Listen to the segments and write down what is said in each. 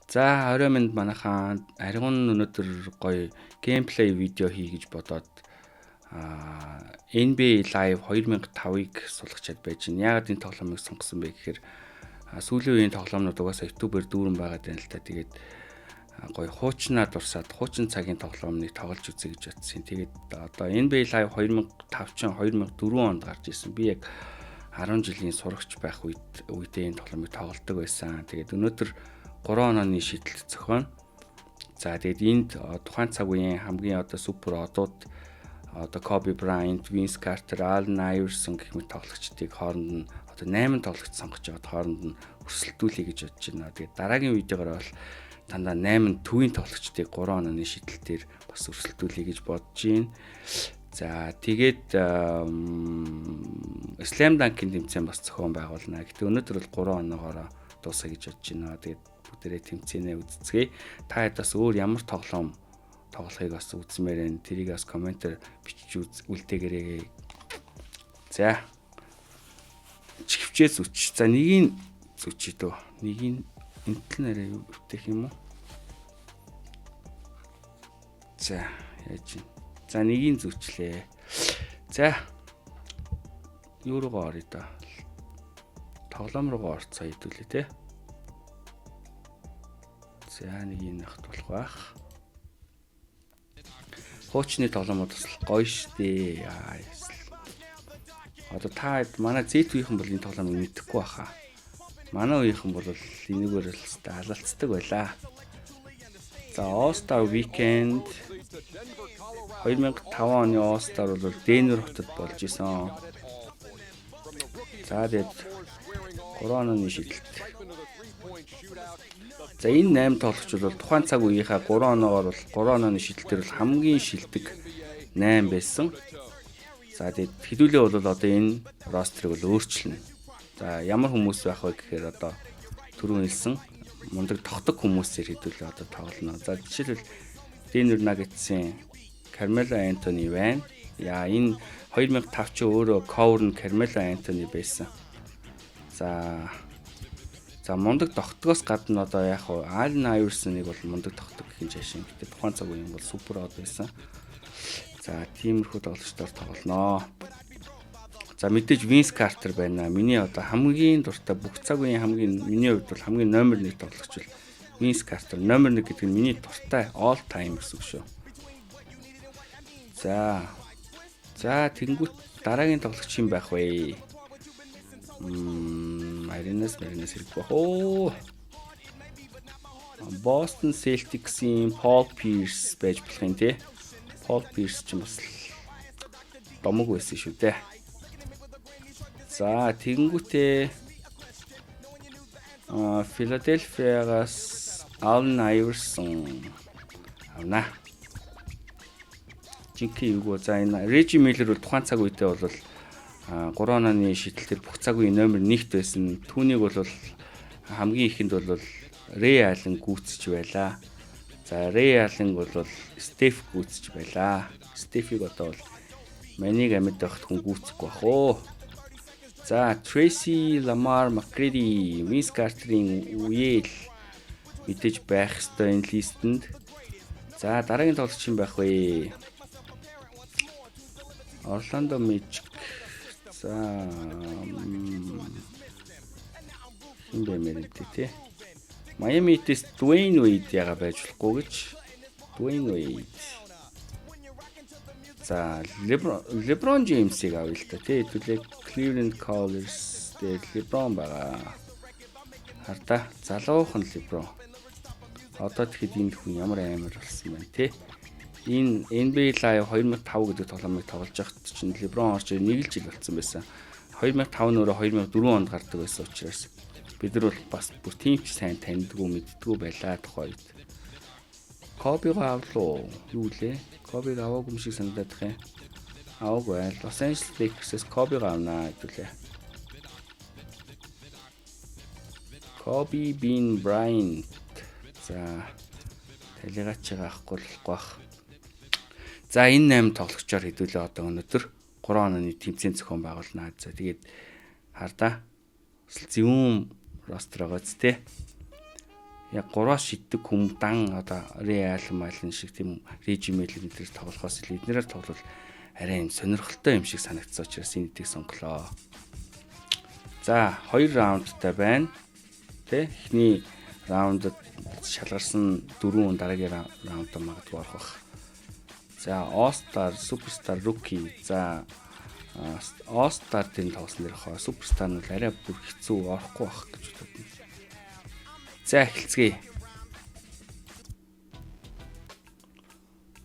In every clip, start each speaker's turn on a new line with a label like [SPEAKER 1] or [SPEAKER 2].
[SPEAKER 1] За 20 минут манайхаа аригун өнөөдөр гоё геймплей видео хий гэж бодоод NBA Live 2005-ыг сулгачаад байж байна. Яагаад энэ тоглоомыг сонгосон бэ гэхээр сүүлийн үеийн тоглоомнууд угаасаа YouTube-ээр дүүрэн байгаа даа л та. Тэгээд гоё хуучнаа дурсаад хуучин цагийн тоглоомныг тоглож үзье гэж бодсон. Тэгээд одоо NBA Live 2005 ч 2004 онд гарч ирсэн. Би яг 10 жилийн сурагч байх үедээ энэ тоглоомыг тоглодог байсан. Тэгээд өнөөдөр 3 онооны шийдэлт зохион. За тэгээд энд тухайн цаг үеийн хамгийн одоо супер одууд одоо Kobe Bryant, Vince Carter, Allen Iverson гэх мэт тоглогчдыг хооронд нь одоо 8 тоглогч сонгож яваад хооронд нь өрсөлдүүлэе гэж бодож байна. Тэгээд дараагийн видеогоор бол дандаа 8 төвийн тоглогчдыг 3 онооны шийдэлтээр бас өрсөлдүүлэе гэж бодож байна. За тэгээд Slam Dunk-ийн тэмцээн бас зохион байгуулна. Гэтэ өнөөдөр бол 3 оноогоор дуусгая гэж бодож байна. Тэгээд бүгдээрээ тэмцээнээ үзцгээе. Та ядаас өөр ямар тоглоом тоглохыг бас үзмээр энэ тэрийг бас комментээр бичиж үлдээгээрэй. За. Чихвчээс үч. За нэгийг зүчий дөө. Нэгийг энтэл нэрээ юу гэх юм уу? За яаж юм. За нэгийг зүчлээ. За. Юу руугаа орё да. Тоглоом руугаа орцоо хэдүүлээ те. За нэг юм нахт болох байх. Хуучны тоглоомод бас гоё штэ. Одоо та манай Z-ийнхэн бол энэ тоглоомыг мэдэхгүй баха. Манай үеийнхэн бол энэгээр л алалцдаг байлаа. За All-Star Weekend 2005 оны All-Star бол Денвер хотод болж исэн. За тэгээд 3 онооны шийдэлт. За энэ 8 тоглогч бол тухайн цаг үеийнхаа 3 оноогоор бол 3 онооны шийдэлтэр бол хамгийн шилдэг 8 байсан. За тэгээд хэдүүлээ бол одоо энэ рострыг бол өөрчилнө. За ямар хүмүүс байх вэ гэхээр одоо түрүүн хэлсэн мундаг тогтдог хүмүүсээр хэдүүлээ одоо тоглоно. За жишээлбэл Denver Nuggets-ийн Carmelo Anthony байна. Яа энэ 2005 ч өөрөө cover нь Carmelo Anthony байсан. За мундаг тогтгоос гадна одоо яг хуу Allen Iverson-ыг бол мундаг тогтог гэх жишээ. Гэтэ тухайн цаг үеийн бол супер од байсан. За тиймэрхүү тоглогчдоор тоглоно. За мэдээж Vince Carter байна. Миний одоо хамгийн дуртай бүх цаг үеийн миний хувьд бол хамгийн номер 1 тоглогч бол Vince Carter. Номер 1 гэдэг нь миний дуртай all time гэсэн үг шүү. За тэнгуут дараагийн тоглогч юм байх вэ? Маринес хэрэггүй. Boston Celtics-ийн Paul Pierce байж болох юм тий. Paul Pierce ч бас домог байсан шүү дээ. За тэгэнгүүтээ Philadelphia-гаас Allen Iverson авна. Жинхэнэ юу за энэ Reggie Miller бол тухайн цаг үедээ бол 3 онооны шийдэлтэр бүх цаг үеийн номер 1-т байсан. Түүнийг бол хамгийн ихэнд бол Ray Allen гүйцэж байлаа. За Ray Allen бол Steph гүйцэж байлаа. Steph-ийг одоо бол манийг амьд байхад хүн гүйцэхгүй бах оо. За Tracy Lamar McGrady, Vince Carter-ийн үеэл мэдээж байх ёстой энэ листэнд. За дараагийн тоглогч юм байх вэ? Orlando Magic. За хин бэмэрэнтэй тий. Miami Heat Dwayne Wade яга байж болохгүй гэж. Dwayne Wade. За LeBron James-ийг авъя л та тий. Хэдүүлээ Cleveland Cavaliers дээр LeBron байгаа. Хардаа залуухан LeBron. Одоо тэгэхэд энэ хүн ямар амар болсон байна тий. Энэ NBA Live 2005 гэдэг тоглоомыг тоглож байхад чинь LeBron орж нэг л жил болсон байсан. 2005 нөрөө 2004 онд гардаг байсан учраас бид нар бол бас бүр тийм ч сайн таньдгүй мэддгүй байлаа тухайд. Kobe-г авлаа. Юу лээ? Kobe-г аваагүй юм шиг санагдаад их юм. Аваагүй. Los Angeles Lakers-с Kobe-г авнаа гэдүүлээ. Kobe Bean Bryant. За талигачаа авахгүй болох. За энэ 8 тоглогчоор хэдүүлээ одоо өнөөдөр 3 онооны тэмцээн зохион байгуулна. За тэгээд хардаа зөвүүн ростер байгаа зү тэ. яг 3-аас шиддэг хүм дан одоо Real Madrid шиг тийм режимэл энэ тоглохоос илүү эднэрээр тоглол арай юм сонирхолтой юм шиг санагдсан учраас энэ дэгийг сонголоо. За 2 раундтай байна. Тэ эхний раундд шалгарсан 4 дараагийн раунд магадгүй орох бах. За All-Star, Superstar, Rookie. За All-Star тийм тоглосон дээрх Superstar нь арай бүр хэцүү орохгүй бах гэж боддог. За эхэлцгээе.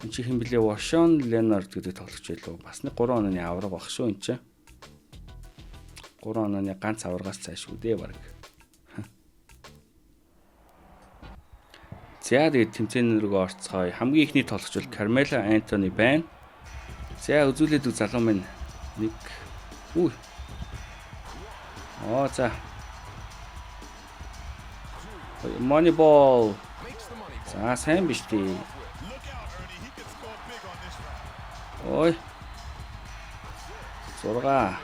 [SPEAKER 1] Энд чи хэм блэ Washon Leonard гэдэг тоглогч байлоо. Бас нэг 3 онооны авраг баг шүү энэ чи. 3 онооны ганц аврагаас цааш үү дээ баг. За тэгээд тэмцээн рүү орцгоё. Хамгийн ихний тоглогч бол Carmelo Anthony байна. За үзүүлээд үг залуу минь нэг үе. За. Moneyball. За сайн биш тий. Ой. 30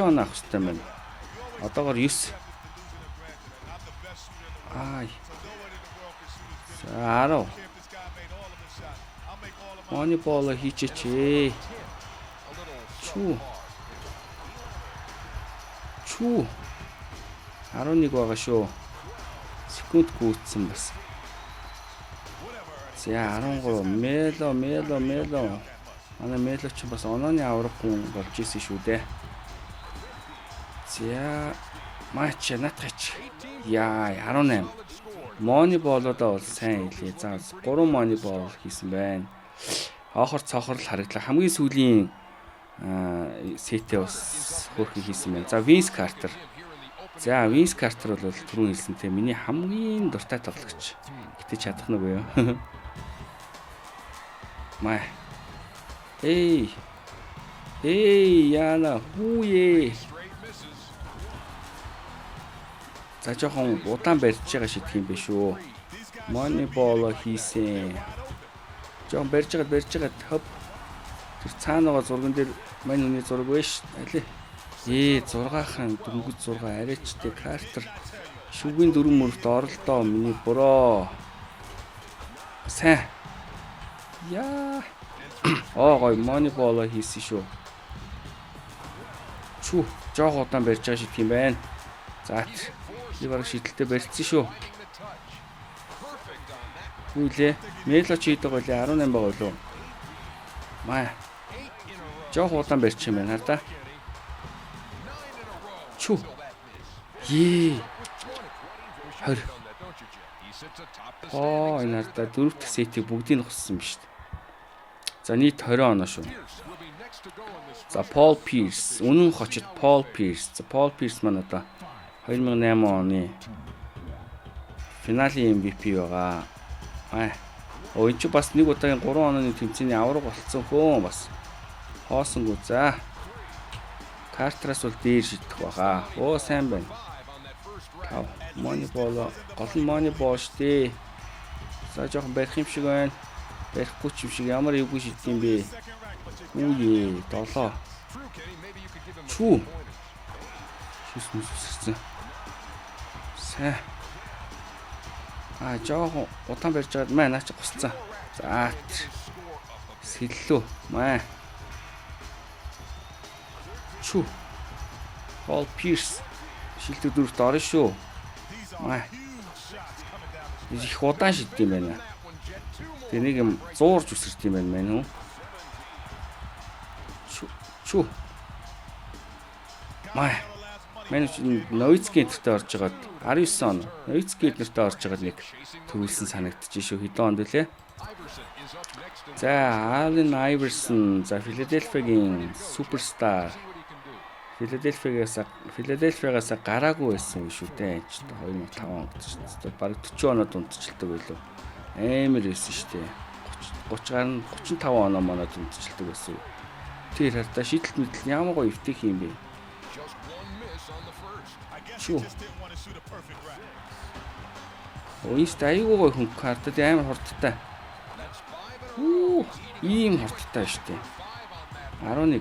[SPEAKER 1] оноо авах хэрэгтэй байна. Одоогоор 9. Ай. За 10. Moneyball хийчихээ. Чүү. 11 байгаа шүү. Секунд гүйцсэн бас. За 13 Melo. Манай Melo ч бас онооны аврах хүн болж исэн шүү дээ. За матч натгач. Яа 18. Moneyball-одоо бол сайн хэлээ. За 3 Moneyball хийсэн байна. Хоохор цохор л харагдлаа. Хамгийн сүүлийн сетээ бас хөөрхөн хийсэн байна. За Vince Carter. За Vince Carter бол түрүүн хэлсэнтэй миний хамгийн дуртай тоглогч. Гэтэ чадах нүгөө юу? Май. Эй яна хүүе. За жоохон удаан барьж байгаа шидэх юм биш үү? Moneyball хийсэн. Жоохон барьж байгаа хоп. Тэр цаана байгаа зурган дээр мань хүний зураг биш. Алий. 6-хан дөнгөж 6 арайчтай Carter шүгийн 4 мөрөлд оролдоо миний бороо. Сайн. Яа. Гой Moneyball хийсэн шүү. Жоох удаан барьж байгаа шидэх юм байна. За би бараг шидэлтэй барьцсан шүү. Үлээ. Melo ч хийдэг байлаа 18 байгаа болов. Маа. Жоох удаан барьчих юм байна хар та. Ее. 20. Энэ хардаа 4 дахь сетийг бүгдийг нь хуссан биз дээ. За нийт 20 оноо шүү. За Paul Pierce, үнэн хочид Paul Pierce. За Paul Pierce маань одоо 2008 оны финалийн MVP байгаа. Энэ ч бас нэг удаагийн 3 онооны тэмцээний авраг болцсон хөө бас. Хоосонгүй за. Carter-аас бол дээр шидэх байгаа. Сайн байна. Moneyball гол нь Moneyball штэ. За жоохон барих юм шиг байна. Барихгүй ч юм шиг ямар эвгүй шидэх юм бэ? Үе 7. Шүсмэссэн. Сайн. Жоохон удаан барьж байгаад маа наач гусцсан. За сэллүү. Paul Pierce шилдэг дөрөвт орно шүү. Их удаан шиддэг юм байна. Тэгээ нэг юм зуурж үсэрч юм байна үү? Манай Nowitzki нэртэй орж байгаад 19 он. Nowitzki нэртэй орж байгаад нэг төрүүлсэн санагдчих шүү. Хэдэн онд вүлээ? За Allen Iverson, за Philadelphia-гийн Superstar. Philadelphia-гаас гараагүй байсан шүү дээ. 2005 онд шүү дээ. Бараг 40 оноод унтчихлдаг байлоо. Амар байсан шүү дээ. 35 оноо манад унтчихлдаг байсан. Тэр хардаа шидэлт мэтэл ямар гоё өвтөх юм бэ? Ойст айгүй гоё хүн картад амар хурдтай. Ийм хурдтай шүү дээ. 11.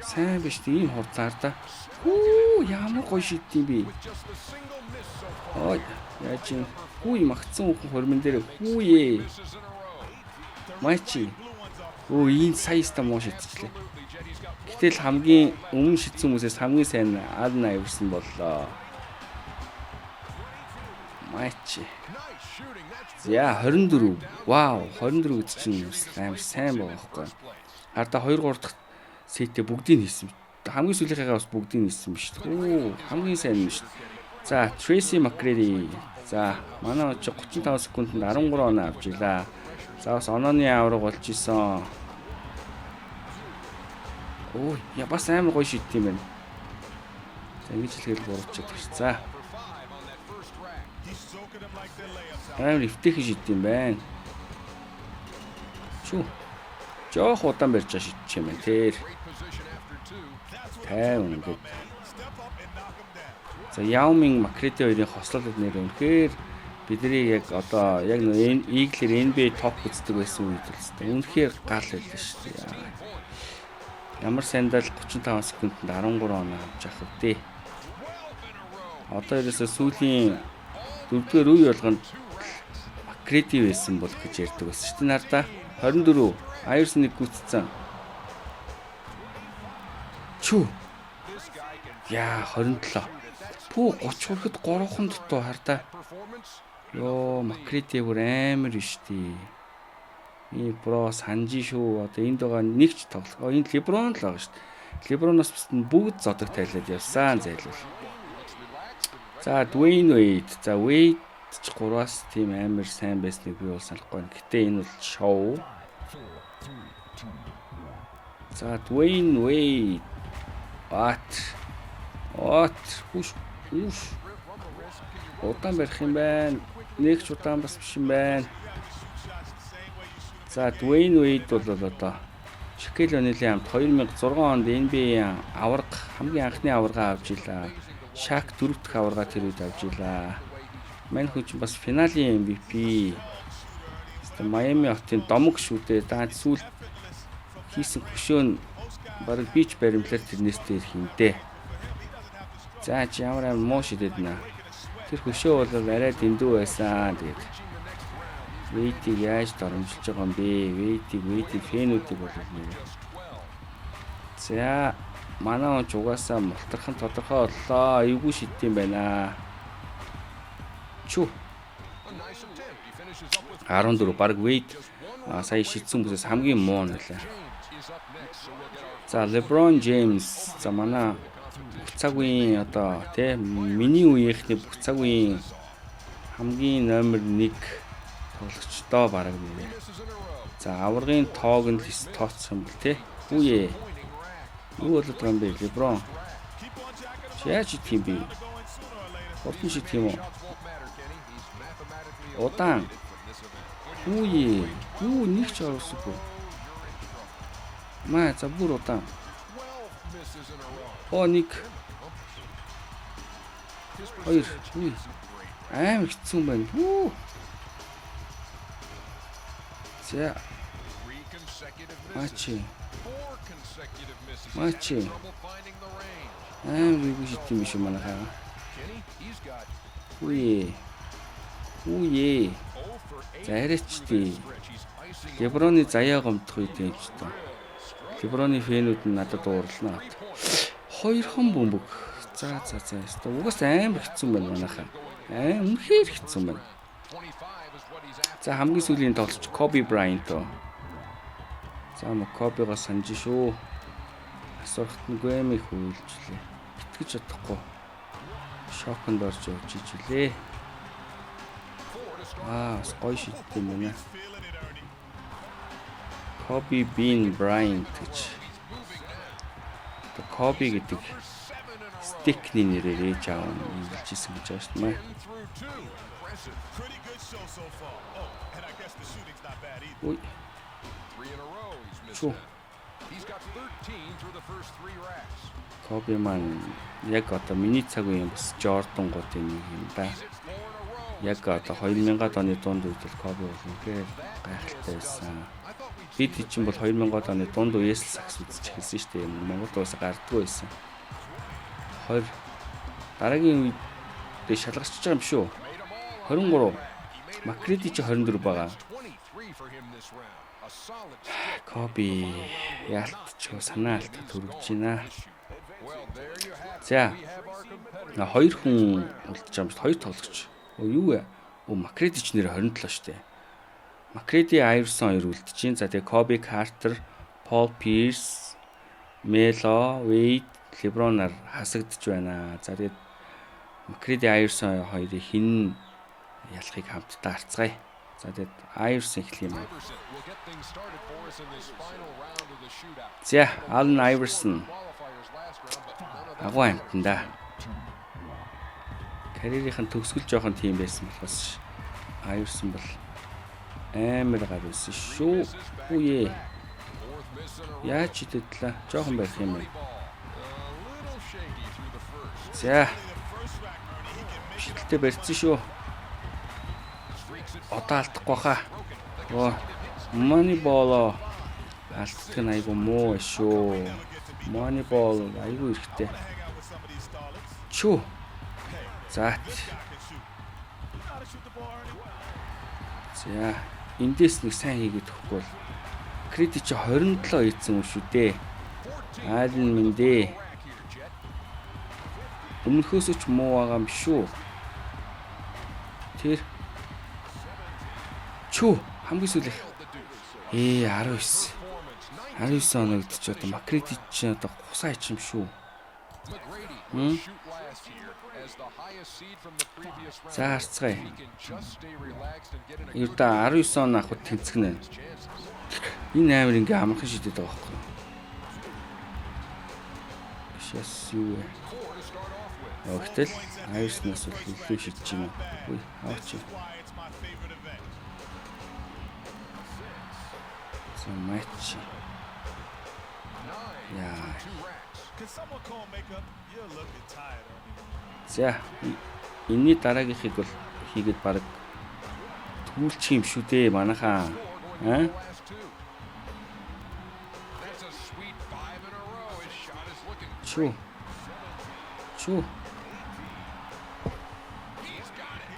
[SPEAKER 1] Сайн биш тийм хурдлаар да. Хүү ямар гоё шийдтiin би. Ой яаж юм. Хүү магтсан хүн хормон дээр хүүе. Мачи. Энэ саяста муу шийдчихлээ. Гэтэл хамгийн өмнө шийдсэн хүмүүсээс хамгийн сайн Ална Айверсон боллоо. Мачи. За 24. Вау, 24 гэж чинь амар сайн байгаа байхгүй. Хараа 2 3 дахь сетээ бүгдийг хийсэн. Хамгийн сүүлийнхээгаа бас бүгдийг хийсэн биш үү? Хамгийн сайн юм шүү. За, Tracy McGrady. За, манай очи 35 секундэд 13 оноо авч илаа. За, бас онооны авраг болж исэн. Я бас амар гоё шийдт юм байна. За, ингэж хэлээл буруучаад байна. За. Амар өвтэйхэн шийдт юм байна. Чүү. Жоох удаан барьж байгаа шийдчих юм байна. Тэр. Тайван гэдэг. За, Яомин Макрети хоёрын хослолт нэр үнэхээр бидний яг одоо яг нэг Eagle-ээр NBA топ үздэг байсан үед л хэвээр үнэхээр гал байлаа шүү дээ. Ямар сандал 35 секундэд 13 оноо авч явах вэ? Одоо ерөөсөө сүүлийн 4-р үе болгонд Макрети байсан бол гэж ярьдаг байсан шүү дээ нардаа. 24 Айверсоныг гүйтцсэн. Чүү. Яа 27. Пүү 30 хүрэхэд 3хан дотоо хардаа. Йоо Макрети бүр амар биш тий. Ийм про санжи шүү. Одоо энд байгаа нэг ч тоглох. Энд Леброн л байгаа шүү дээ. Леброноос бүгд зодог тайлаад явсан зайлвал. За Dwayne Wade. За Wade ч 3-аас тийм амар сайн байсныг би бол санахгүй байна. Гэтэ энэ бол шоу. За Dwayne Wade. Хүш. Удаан барих юм байна. Нэг ч удаан бас биш юм байна. За Dwayne Wade бол одоо Shaquille O'Neal-ийн хамт 2006 онд NBA аварга хамгийн анхны аварга авч илаа. Shaq 4 дахь аварга тэр үед авч илаа. Мань хүн чинь бас финалийн MVP. Майами хотын домог шүү дээ. Даад сүүл хийсэн хөшөө нь бараг бич баримтлаар тэрнээс дээр хинтээ. За чи ямар амар муу шидэд нэ. Тэр хөшөө бол арай дэндүү байсан. Тэгээд Вэйтиг яаж доромжилж байгаа юм бэ? Вэйтиг фэнүүдийг бол нэ. За манай онч угаасаа мултрах нь тодорхой боллоо. Эвгүй шийдт юм байна. Чүү. 14 баг Wade сая шийдсэн хүмүүсээс хамгийн муу нь байлаа. За LeBron James за манай бүх цаг үеийн одоо тий миний үеийнхний бүх цаг үеийн хамгийн номер 1 тоглогчдоо бараг нэ. За аваргын тоог нь тооцсон юм бэл тий. Үе. Юу болоод байгаа юм бэ LeBron? Яаж тийм бэ? Хурдан шийдэх юм уу? Удаан. Үе. Юу нэг ч оруулсангүй. Маа за бүр удаан. Нэг. Хоёр. Амар хэцүү байна. За. Мачи. Эвгүй шийдэх юм биш үү манайхаа. Үе. За арайч тий. Леброны заяа гомдох үед юм ч та. Леброны фэнүүд нь надад уурлана. 2 хон бөмбөг. За. Угаас амар хэцүү байна манайхаа. Үнэхээр хэцүү байна. За хамгийн сүүлийн тоглогч Kobe Bryant. За Kobe-гоо санаж шүү. Асуухт нүгөө юм их үйлчлээ. Итгэж чадахгүй. Шоконд орж явж ижилээ. Бас гоё шийдт юм байна. Kobe Bean Bryant гэж. Kobe гэдэг стикний нэрээр ээж аав нь хэлжсэн гэж байна шүү дээ. Ой. Чүү. Kobe маань яг одоо миний цаг үеийн бас Jordan гот нэг юм да. Яг одоо 2000-ад оны дунд үед Kobe бол үнэхээр гайхалтай байсан. бид чинь бол 2000-ад оны дунд үеэс л сакс үзэж эхэлсэн шүү дээ. Монгол улсаа гардггүй байсан. Дараагийн үед шалгарч байгаа юм шүү. 23. Макреди чи 24 байгаа. Коби яалтчгүй санаа алт төрөгж байна. За. Хоёр хүн үлдэж байгаа юм шүү. Хоёр тоглогч. Юу вэ? Макреди ч нэр 27 шүү дээ. Макреди Айверсон 2 үлдэж байна. За тэгээ Коби Картер, Пол Пирс, Мело, Вейд, Лебронаар хасагдж байна. За тэгээд Макреди Айверсон хоёрыг хин ялахыг хамтдаа харцгаая. За тэгээд Айверсон эхлэх юм байна. За, Аллен Айверсон. Агуу амтанда. Карьерийнхэн төгсгөл жоохон тийм байсан болохоос Айверсон бол амар гар байсан шүү. Үе. Яаж идэдлээ? Жоохон байх юм байна. За. Шидэлтэй барьсан шүү. Одоо алдахгүй хаа. Moneyball алддаг нь айгу муу шүү. Moneyball айгу эрэхтэй. Чүү. За. За. Эндээс нэг сайн хийгээд өгөхгүй бол кредит чи 27 ийдсэн юм шүү дээ. Алин минь. Өмнөхөөс ч муу байгаа юм шүү. Тэр чүү хамгийн сүүлийнх 19 оногд ч одоо Макреди ч одоо хусаа ич юм шүү. За харцгаая. Ердөө 19 он авахд тэнцгэнэ. Энэ амар ингээ амархан шидэд байгаа байхгүй. Шээс юу вэ? Өгтөл Айверснаас л илүү шидэж юм. Үгүй аваач. За матч. Яа. За энэний дараагийнхыг бол хийгээд баг түүлчих юм шүү дээ манайхаа. Чүү.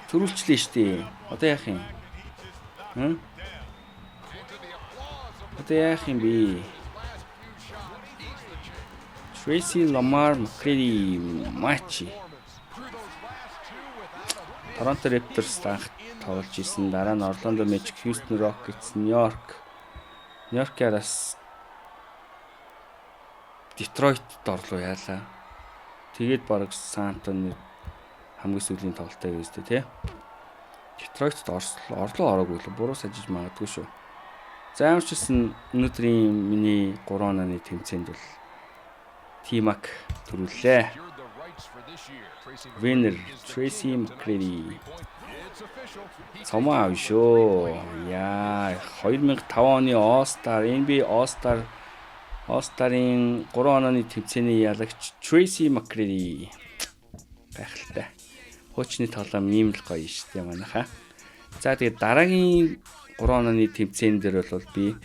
[SPEAKER 1] Төрүүлчлээ штий. Одоо яах юм? Одоо яах юм бэ? Tracy Lamar Macready матч. Toronto Raptors анх тоглож исэн. Дараа нь Orlando Magic, Houston Rockets, New York-аас Detroit-д орлоо яалаа. Тэгээд баг San Antonio хамгийн сүүлийн тоглолттой гэж үстэй тий. Detroit-д орлоо ороогүй л буруу сажиж магадгүй шүү. За амарчсан өнөөдрийн миний 3 онооны тэмцээнд бол T-Mac төрүүллээ. Winner Tracy McGrady. Цомоо авь шүү. Яа 2005 оны All-Star NBA All-Star-ын 3 онооны тэмцээний ялагч Tracy McGrady. Гайхалтай. Хуучны тоглоом ийм л гоё шүү дээ манайхаа. За тэгээд дараагийн 3 онооны тэмцээн дээр бол би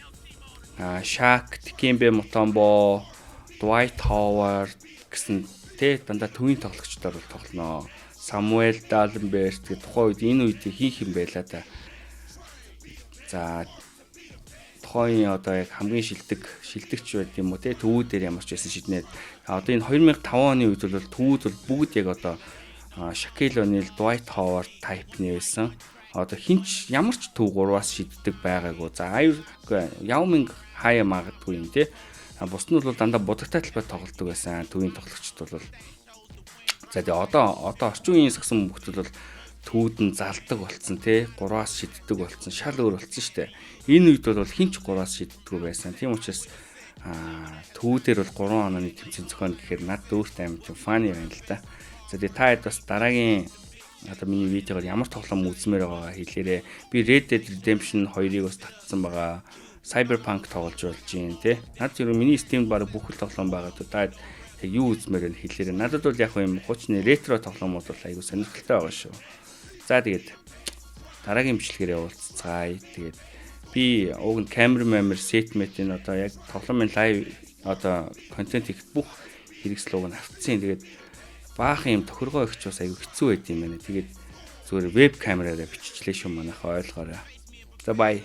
[SPEAKER 1] Shaq, Dikembe Mutombo, Dwight Howard гэсэн тэ дандаа төвийн тоглогчдоор бол тоглоно. Samuel Dalembert гэх тухайн үед энэ үед хийх юм байла та. За тухайн одоо яг хамгийн шилдэгч байд юм уу те төвүүдээр ямар ч байсан шиднээд одоо энэ 2005 оны үед бол төвүүд бол бүгд яг одоо Shaquille O'Neal, Dwight Howard type-ны байсан. Одоо хинч ямар ч төв 3-аас шиддэг байгаагүй. За Yao Ming хаяа магадгүй юм те. Бус нь бол дандаа будагтай талбайд тоглодог байсан. Төвийн тоглогчд бол за тэгээ одоо орчин үеийн сагсан хүмүүс бол төвд нь залдаг болцсон те 3-аас шиддэг болцсон. Шал өөр болцсон штэ. Энэ үед бол хинч 3-аас шиддэггүй байсан. Тийм учраас төвүүдээр бол 3 онооны тэмцээн зохионо гэхээр над өөртөө амар тийм фаны байна л да. За тэгээ та хэд бас дараагийн одоо миний видеогоор ямар тоглоом үзмээр байгаагаа хэлээрэй. Би Red Dead Redemption 2-ыг бас татсан байгаа. Cyberpunk тоглож болж юм те. Над зөв миний Steam-д баг бүх л тоглоом байгаа. Та юу үзмээр нь хэлээрэй. Надад бол яг юм хуучны ретро тоглоомууд бол айгүй сонирхолтой байгаа шүү. За тэгээд дараагийн бичлэгээр явуулцгаая. Тэгээд би уг нь камер сетмэтийн одоо яг тоглоомын лайв одоо контент их бүх хэрэгслүүг нь автсан. Тэгээд баахан юм тохиргоо ихч бас аягүй хэцүү байд юм байна. Тэгээд зүгээр веб камераараа биччихлээ шүү манайхаа ойлгоорой. За бай.